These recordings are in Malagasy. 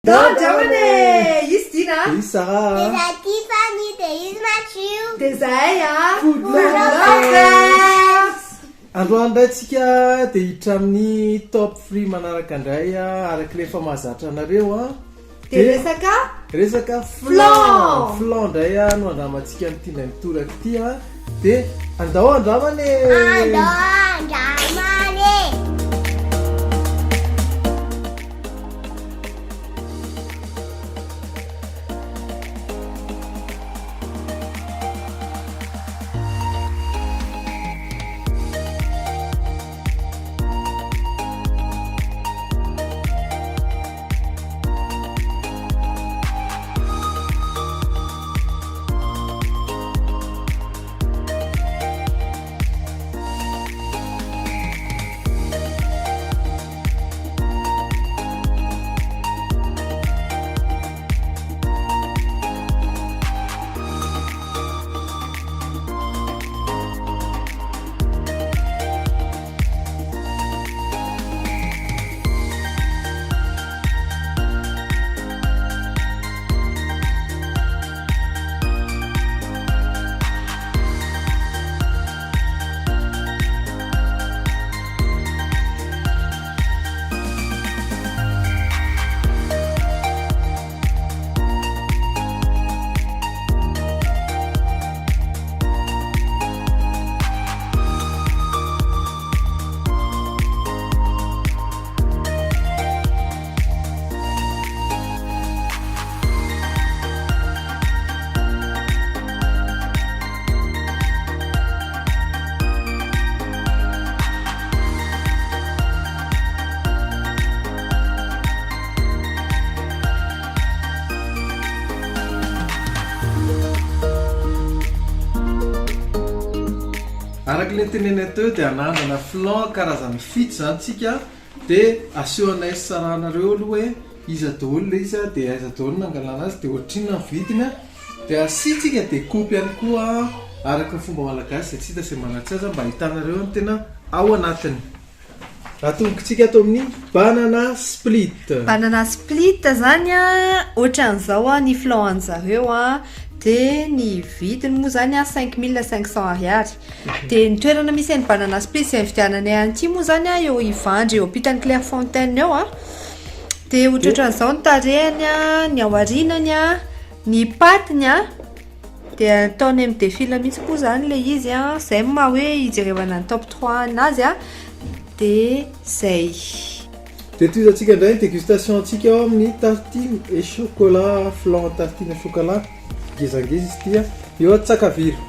Jamane, izy Dina. Izy Sarah. Iza Tiffany dia izy Mathieu. Dia zahay Androany indray tsika dia hiditra amin'ny top free manaraka indray araka ilay efa mahazatra anareo dia resaka flan indray no andramantsika amin'ity indray mitoraka ity dia andao andramane. Araka ilay tenenay teo dia anandrana flan karazany fito zany tsika dia asehoanay saranareo aloha hoe iza daholo ilay izy dia aiza daholo nangalana azy dia ohatrinona ny vidiny dia asitsika dia kopy ihany koa araka ny fomba malagasy dia tsy hita izay manatsy azy mba hitanareo ny tena ao anatiny. Atombontsika ato amin'ny banana split zany ohatran'izao ny flan an'zareo dia ny vidiny moa zany 5500 ariary. Dia ny toerana misy any banana split izay nividiananay an'ity moa zany eo Ivandry eo ampitan'ny Clairefontaine eo dia ohatran'izao ny tarehany ny aorinany ny patiny dia ataony amin'ny défile mihitsy moa zany ilay izy izay maha hoe hijerevana ny top 3 anazy dia zay. Dia toy izantsika indray ny dégustation antsika ao amin'ny tartine et chocolat flan tartine et chocolat ngezangeza izy ity eo Tsakaviro.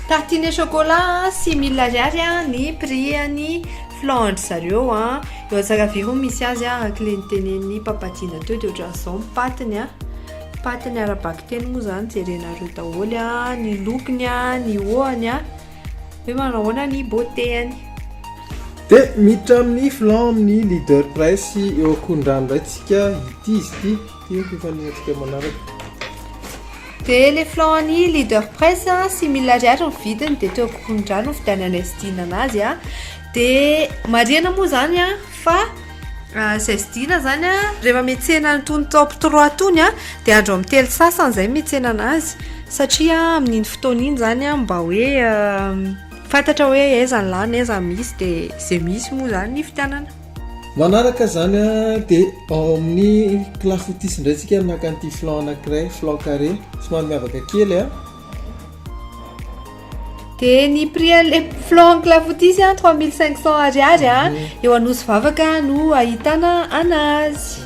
Tartine et chocolat 6000 ariary ny prix ny flan zareo eo Tsakaviro misy azy araka ilay nitenen'ny papatina teo dia ohatran'izao ny patiny arabaky teny moa zany jerenareo daholo ny lokony ny hoany hoe manahoana ny beautéany. Dia miditra amin'ny flan amin'ny leader price eo akondrano indray tsika ity izy ity fifaninantsika manaraka. Dia le flan ny leader price 6000 ariary ny vidiny dia teo akondrano fidiananay sidina anazy dia marihana moa zany fa izay sidina zany rehefa metsena nytony top 3 tony dia andro amin'ny telo sasany izay metsena anazy satria amin'iny fotoana iny zany mba hoe fantatra hoe aiza ny lany aiza misy dia izay misy moa zany ny fidianana. Manaraka zany dia ao amin'ny clafoutis indray tsika naka an'ity flan anankiray flan carré somary miavaka kely dia ny prix le flan clafoutis 3500 ariary eo Anosy Vavaka no ahitana anazy.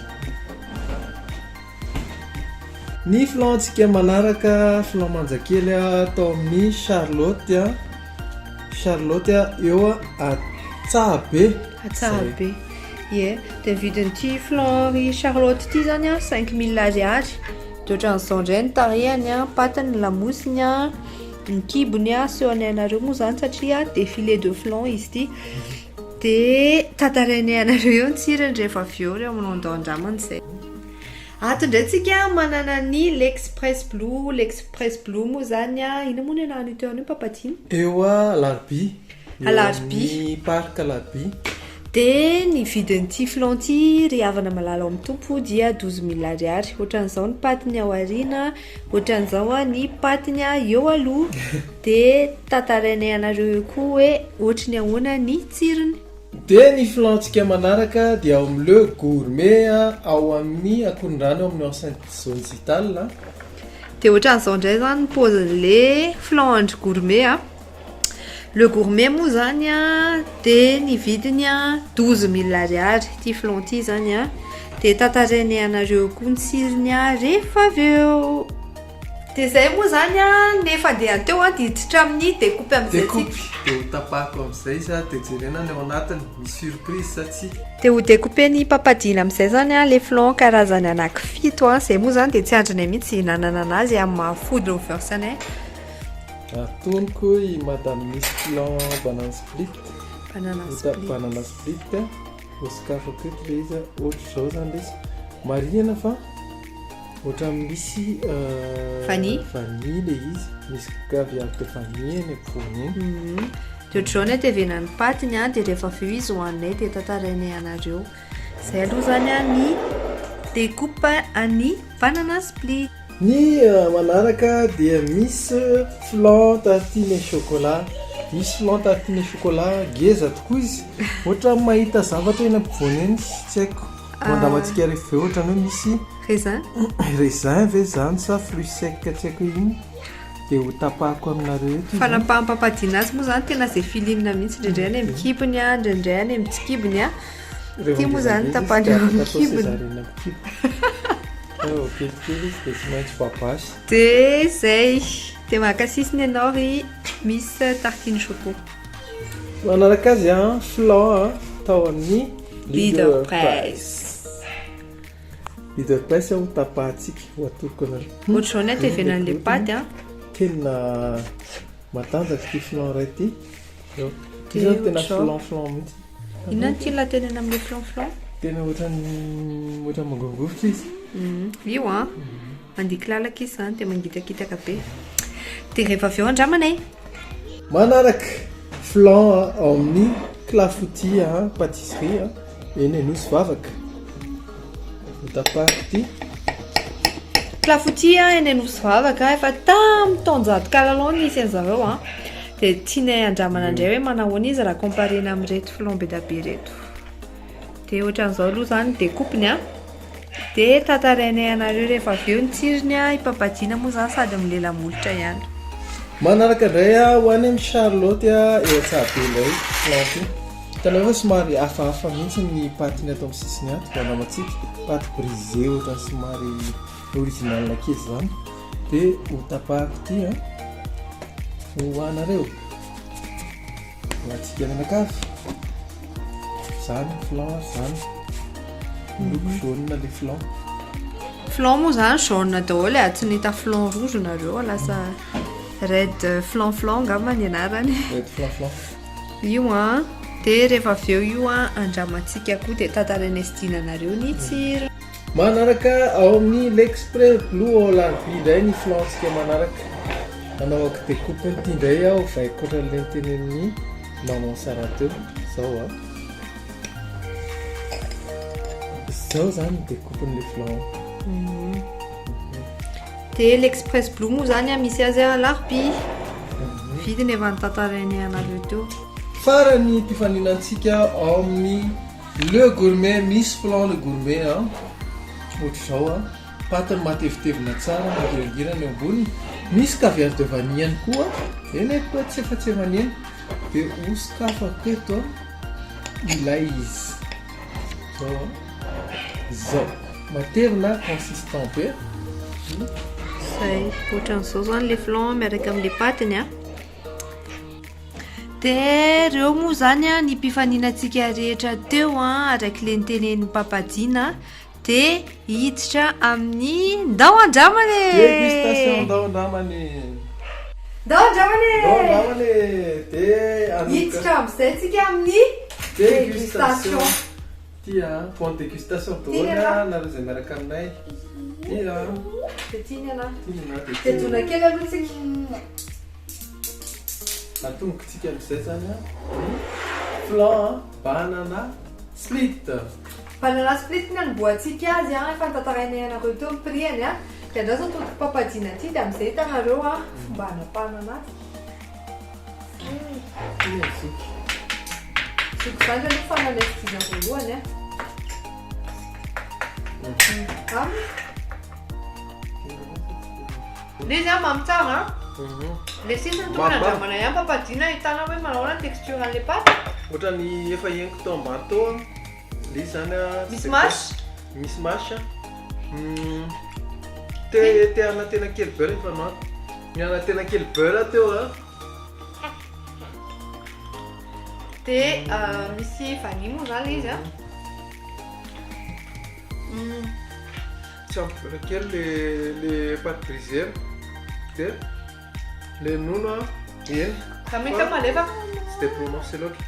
Ny flan antsika manaraka flan manjakely atao amin'ny Charlotte eo Atsahabe. Dia vidin'ity flan ry Charlotte ity zany 5000 ariary dia ohatran'izao indray ny tarehany patiny lamosiny ny kibony asehoany anareo moa zany satria défilé de flan izy ity dia tantarainay anareo eo ny tsirany rehefa avy eo manao andao-andramana izay. Ato indray tsika manana ny l'Express Blue moa zany ina moa ny anarany teo any papatina eo Alarby Alarby ny parc Alarby dia ny vidin'ity flan ity ry havana malala amin'ny tompo dia 12 000 ariary. Ohatran'izao ny patiny ao aoriana, ohatran'izao ny patiny eo aloha, dia tantarainay anareo eo koa hoe ohatry ny ahoana ny tsirony. Dia ny flantsika manaraka dia ao amin'ny le gourmet ao amin'ny akoron-drano amin'ny enceinte zone digital. Dia ohatran'izao indray zany ny paozin'le flan gourmet. Le gourmet moa zany dia ny vidiny 12 000 ariary ity flan ity zany dia tantarainay anareo koa ny tsirony rehefa avy eo. Dia izay moa zany nefa dia teo diditra amin'ny découpe amin'izay découpe dia ho tapahako amin'izay izy dia jerena ny ao anatiny misy surprise satsia. Dia ho découpe ny papadina amin'izay zany le flan karazany anaky 7 izay moa zany dia tsy andrinay mihitsy hinanana anazy amin'ny mahafody ny versanay. Atoniko i madame misy flan banana split. Banana split oscafako eto le izy ohatry zao zany le izy marihana fa ohatra misy vanille le izy misy caviar de vanille ny ampovoany eny. Dia ohatr'izao dia venan'ny patiny dia rehefa avy eo izy hoaninay dia tantarainay anareo. Izay aloha zany ny découpe ny banana split. Ny manaraka dia misy flan tartine chocolat. Misy flan tartine chocolat geza tokoa izy. Ohatra mahita zavatra eny ampovoany eny tsy haiko. Mandamantsika rehefa ohatra hoe misy raisin ve zany sa fruit sec tsy haiko iny. Dia ho tapahako aminareo eto. Fanapahampapadina azy moa zany tena izay filimina mihitsy indraindray any amin'ny kibony indraindray any amin'ny tsikibony. Ity moa zany tapahany amin'ny kibony. Dia zay dia mahakasisiny ianao ry misy tartine choco. Manaraka azy flan tao amin'ny Leader Price. Leader Price ho tapahantsika ho atoroko anareo. Ohatr'izao ny tevenan'ilay paty tena matanjaka ity flan iray ity. Ity zao tena flan mihitsy. Inona ty latenana amin'ilay flan? Tena ohatran'ny mangovovotra izy. Io mandiky lalaka izy zany dia mangitakitaka be. Dia rehefa avy eo andramanay. Manaraka flan ao amin'ny clafoutis pâtisserie eny Nosy Vavaka. Tapahako ity. Clafoutis eny Nosy Vavaka efa tamin'ny taonjato kalalao nisy an'zareo dia tianay andramana indray hoe manahoana izy raha comparena amin'ireto flan be da be reto. Dia ohatran'izao aloha zany découpeny dia tantarainay anareo rehefa avy eo ny tsirony ipapadiana moa zany sady amin'ny lela-molotra ihany. Manaraka indray ho any amin'ny Charlotte eratsabe ilay flan ity. Hitanao hoe somary hafahafa mihitsy ny patiny atao amin'ny sisiny ato. Manamatsika paty brisé ohatra somary original kely zany. Dia ho tapahako ity ho anareo. Latsika menakavy. Zany flan zany. Miloko jaune le flan. Flan moa zany jaune daholo tsy nita flan rouge nareo lasa red flan angamba ny anarany. Red flan. Io dia rehefa avy eo io andramantsika koa dia tantarainay sy dinanareo ny tsiro. Manaraka ao amin'ny l'Express Blue Holland indray ny flantsika manaraka. Anaovako découpe ity indray aho vaiko ohatran'ilay nitenen'ny maman Sara teo. Zao Zao zany découpe ny flan. Dia l'Express Blue moa zany misy azy Larby. Vidiny efa nitantarainay anareo teo. Farany mpifaninantsika ao amin'ny le gourmet misy flan le gourmet ohatr'izao patiny matevitevina tsara mangirangirana eo amboniny. Misy caviar de vanille ihany koa. Eny koa tsy efa tsy efaneny. Dia oscafako eto ilay izy. Zao matevina consistant be. Zay ohatran'izao zany le flan miaraka amin'ilay patiny dia ireo moa zany ny mpifaninantsika rehetra teo araka le nitenen'ny papadiana dia hiditra amin'ny ndao andramany. Dégustation ndao andramany. Dia hiditra amin'izay tsika amin'ny dégustation. Tia point dégustation daholo nareo izay miaraka aminay. Dia tiana dia jona kely aloha tsika. Atomboka tsika amin'izay zany flan banana Split. Banana split ny boatsika azy a efa tantarainay anareo teo ny prix-any a dia andao zao toto papadina aty dia amin'izay hitanareo a fomba hanapahana azy soko zany aloha fa nalesitizana voalohany a le izy a mamy tsara le sisiny tokony andramana ihany papadina hitana hoe manao na texture an'le paty ohatrany efa henoko tao ambany tao a le izy zany a misy masy misy masy a te anatena kely beurre efa no ny anatena kely beurre teo a dia misy vanille moa zany le izy a tsy ampy beurre kely le pâte brisée dia le nono a eny fa mety malefaka tsy de prononce loatra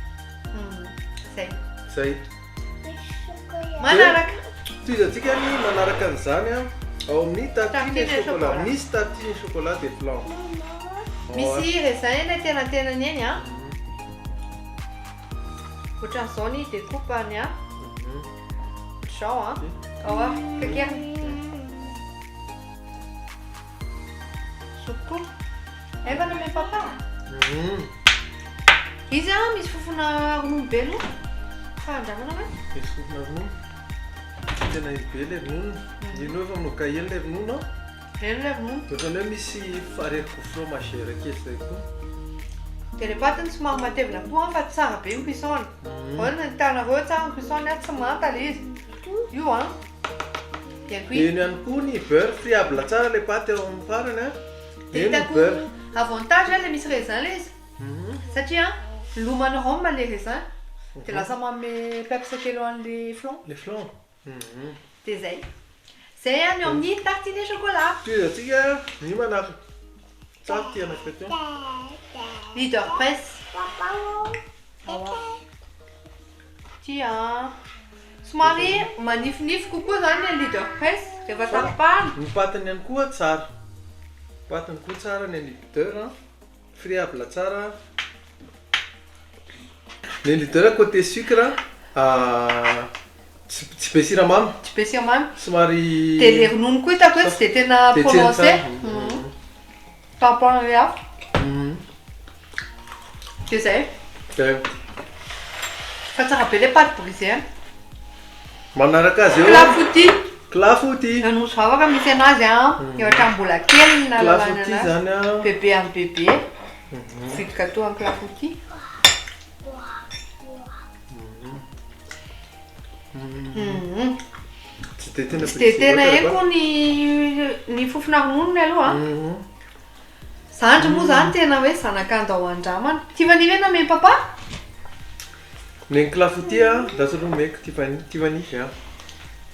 zay zay manaraka toizatsika ny manaraka an'izany a ao amin'ny tartine chocolat misy tartine chocolat de flan misy raisin eny tenatenany eny a ohatran'izao ny découpany a sao a ao a kakea soko efa name papa izy a misy fofona ronono be aloha fa andramana hoe misy fofona ronono tena be le ronono ino efa minokahely le ronono eny le ronono ohatrany hoe misy fareko fromagère kely zay koa dia le patiny somary matevina koa fa tsara be ny cuisson oana hitanareo tsara ny cuisson a tsy manta le izy io a dia eny ihany koa ny beurre friable tsara le paty ao amin'ny farany a eny ny beurre avantage le misy raisin le izy satria lomany rome le raisin dia lasa manome pepsa kely ho an'le flan le flan dia zay zay a ny ao amin'ny tartine chocolat toizatsika ny manaraka tsara ty anakateo leader press tia somary manifinify kokoa zany le leader press rehefa tapahana ny patiny ihany koa tsara patiny koa tsara ny leader friable tsara ny leader côté sucre tsy be siramamy tsy be siramamy somary dia le ronono koa hitako hoe tsy dia tena prononcé tampon le hafa dia zay fa tsara be le pâte brisée manaraka azy eo clafoutis clafoutis anosy vavaka misy anazy a ohatra mbola kely na clafoutis zany a bébé amin'ny bébé vide gâteau en clafoutis tsy de tena tsy dia tena haiko ny fofona rononony aloha zandry moa zany tena hoe zanak'andao andramana tivani ve name papa ny clafoutis a lasa aloha meko tivanify a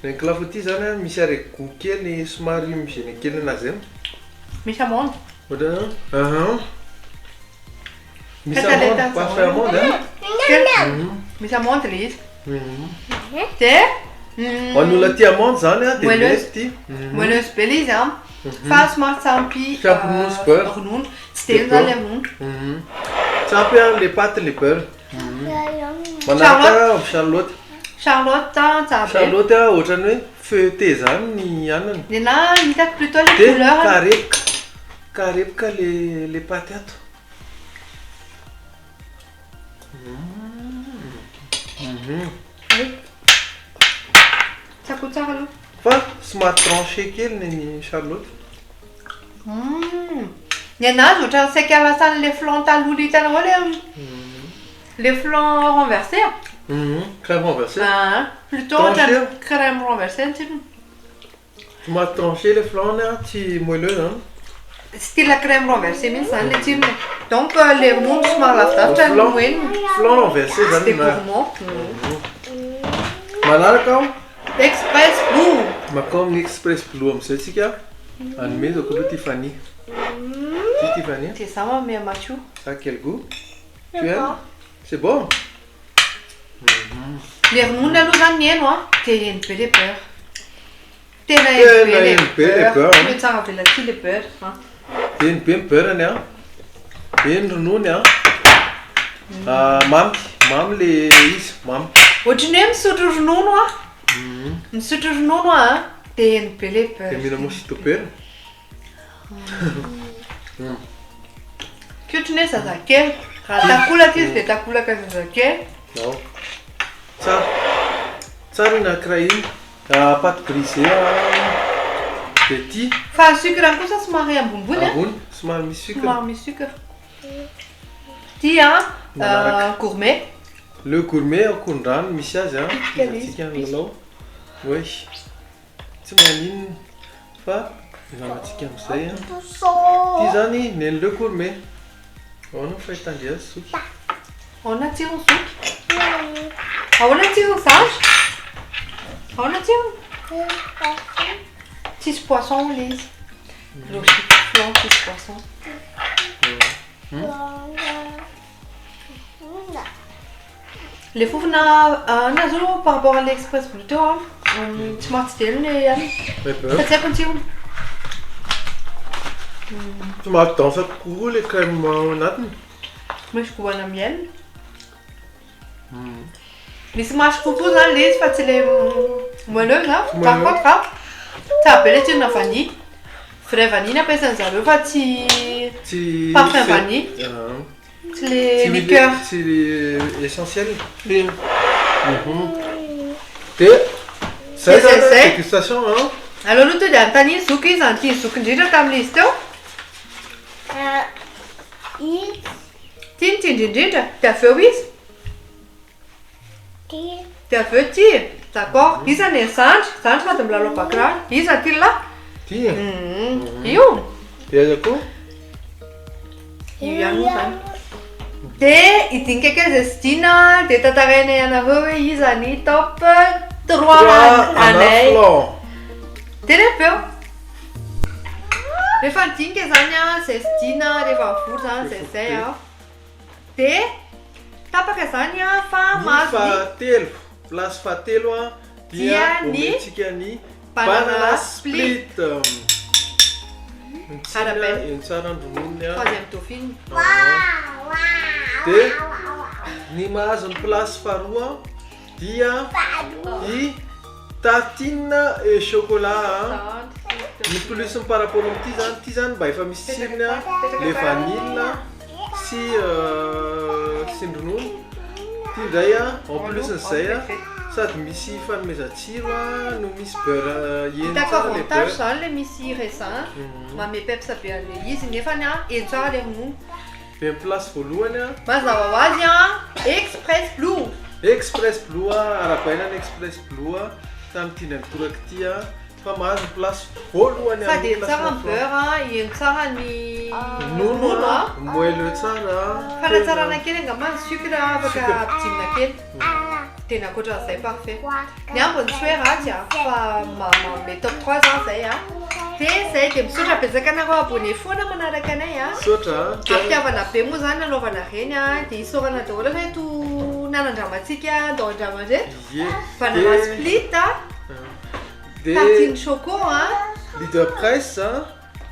ny clafoutis zany a misy arego kely somary migene kely anazy eny misy amande ohatra misy amande parfait amande misy amande le izy dia hoan'ny olona tia amande zany a dia moelleuse mety moelleuse be le izy a fa somary tsampy ronono sy beurre ronono tsy dia zany le ronono tsampy a le paty le beurre manaraka charlotte charlotte tsara be charlotte a ohatrany hoe feuilleté zany ny anany dia na hitako plutôt le dia couleur karepoka le paty ato tsako tsara aloha fa somary tranché kely ny charlotte ny anazy ohatra saika alasan'le flan taloha hitanao le flan renversé crème renversée plutôt ohatra crème renversé ny tsirony somary tranché le flan a tsy moelleux style crème renversé mihitsy zany le tsirony donc le ronono somary lavidavitra ny moeny flan renversé de zany gourmand manaraka ao express blue makao amin'ny express blue amin'izay tsika anome zao koa aloha Tiffany Tiffany dia za mame Mathieu ça quel goût tu aimes c'est bon le ronono aloha zany ny eno a dia eny be le beurre tena eny be le beurre hoe tsara vela ty le beurre eny be ny beurreny a eny ronony a mamy le izy mamy ohatrany hoe misotro ronono a misotro ronono a dia heny be le dia mila mosito pera ohatrany hoe zazakely raha takolaka izy dia takolaka zazakely non tsara tsara nakira iny paty brisé dia ty fa ny sucre kosa somary ambonimbony ambony somary misy sucre somary misy sucre ty a gourmet le gourmet akondrano misy azy a Kely izy, tsika lalao oe tsy maninona fa ilanatsika amin'izay a ty zany neny le gourmet ahoana fahitandry azy soky ahoana tsirony soky ahoana tsirony zandry ahoana tsirony tsisy poisson le izy rosy flan tsisy poisson le fofona nazo par rapport à l'express bleu teo a tsy mahatsy delo le any fa tsy haiko ny tsirony somary dansa kokoa le crème anatiny misy goana miel misy masy kokoa zany le izy fa tsy le moelleux na par contre a tsara be le tsirona vanille vrai vanille nampiasan'zareo fa tsy parfum vanille tsy le liqueur tsy le essentiel dia zay zany dégustation a aloha aloha to dia anontany izy zoky izy anty zoky indrindra tamin'le izy teo tia nitindry indrindra dia aveo izy dia aveo ty d'accord izy any zandry zandry fa dia milalao bakirany izy aty lahy ty io dia aza koa io ihany moa zany dia idinika kely zay sy dina dia tantarainay anareo hoe izy any top 3 anay dia rehefa eo rehefa nidinika zany a zay sy dina rehefa mivory zany zay zay a dia tapaka zany a fa mahazo fahatelo place fahatelo a dia ometsika ny banana split eny tsara andrononony a troisième dauphine dia ny mahazo ny place faharoa dia i tartine et chocolat ny plus par rapport amin'ity zany ty zany mba efa misy tsirony a le vanille sy ny ronono ty ndray a en plus n'izay a sady misy fanomezan-tsiro a no misy beurre eny hitako tsara le avantage beurre zany le misy raisin mame pepsa be an'le izy nefany a eny tsara le ronono dia ny place voalohany a mazava ho azy a express blue express blue a arabainany express blue a tamin'ny tina mitoraka ity a fa mahazo ny place voalohany sady eny tsara ny beurre a eny tsara ny nono a moelleux tsara fanatsarana kely angamany sucre afaka ampidinina kely tena ankoatran'izay parfait ny ambony tsy hoe ratsy a fa mame top 3 zany zay a dia zay dia misaotra betsaka anareo abonné foana manaraka anay a sotra ampiavana be moa zany anaovana reny a dia isaorana daholo reto nanandramantsika andaondrama reto banana split a tartine choco a leader presse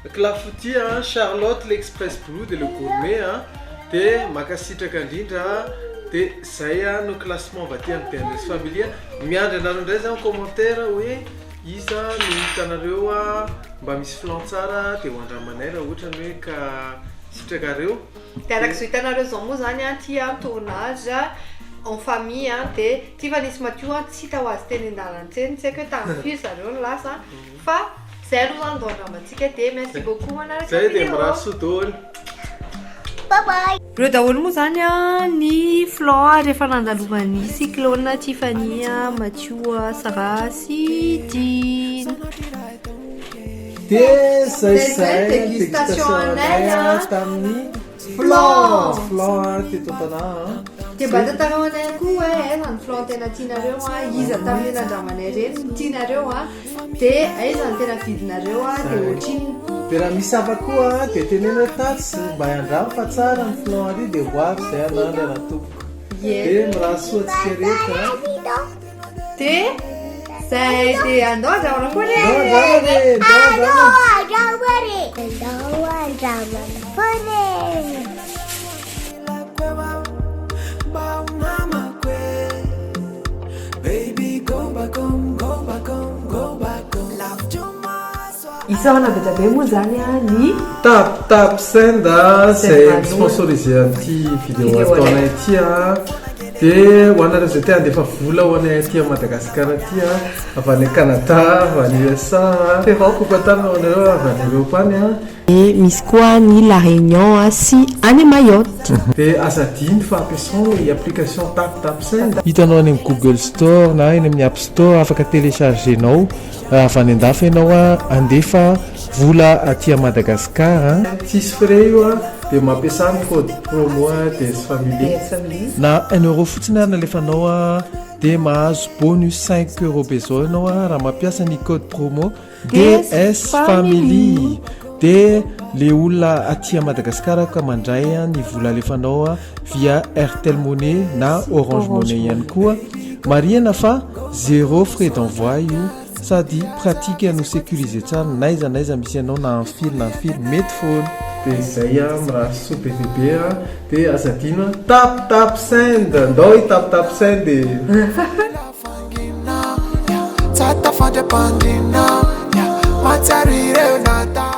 a clafoutis a Charlotte l'express blue de le gourmet a dia makasitraka indrindra dia zay a no classement vaty amin'ny Tendresse Familia miandry anareo indray zany commentaire hoe iza no hitanareo a mba misy flan tsara dia hoandramanay raha ohatra hoe ka sitrakareo dia arak'izao hitanareo zao moa zany a ty a tournage en famille a dia ty fa nisy matio a tsy hita ho azy teny an-dalantseny tsy haiko hoe tamin'ny firy zareo ny lasa fa zay aloha zany daondramantsika dia merci beaucoup manaraka zay dia miraso daholo ireo daholo moa zany a ny flan rehefa nandalovan'ny cyclone Tiffany a Mathieu a Sarah sy Dine dia zay dégustation anay a tamin'ny flan teto tana dia mba tantarao anay koa hoe aiza ny flan tena tianareo a iza tamin'ny nandramanay reny ny tianareo a dia aiza ny tena vidinareo a dia ohatriny dia raha misy hafa koa dia tenena tatsy mba handramo fa tsara ny flan ary dia hoavy zay anandra raha tompoko dia mirahasoa atsika rehetra dia zay dia andao andramanao koa le isahana betabe moa zany a ny tap send zay sponsorisé an'ity vidéo ataonay ity a dia ho anareo zay te handefa vola ho anay aty a Madagasikara aty a avy any Canada avy any USA kokoatana ho anareo avy any Europe any a et misy koa ny La Réunion sy any Mayotte. dia azadiny fa ampiasainao i application tap send hitanao any amin'ny Google Store na eny amin'ny App Store afaka téléchargenao avy any andafy ianao a andefa vola aty a Madagasikara tsisy frais io a dia mampiasa ny code promo DS Family na €1 fotsiny ary nalefanao a dia mahazo bonus €5 be zao ianao a raha mampiasa ny code promo DS Family. dia le olona aty a Madagasikara ka mandray ny vola alefanao a via Airtel Money na Orange Money ihany koa marihana fa 0 frais d'envoi io sady pratique no sécurisé tsara naiza misy ianao na amin'ny fil mety foana dia izay a miraha so be bebe a dia azadino tap send ndao i tap send Tata fande pandina, matarire nata.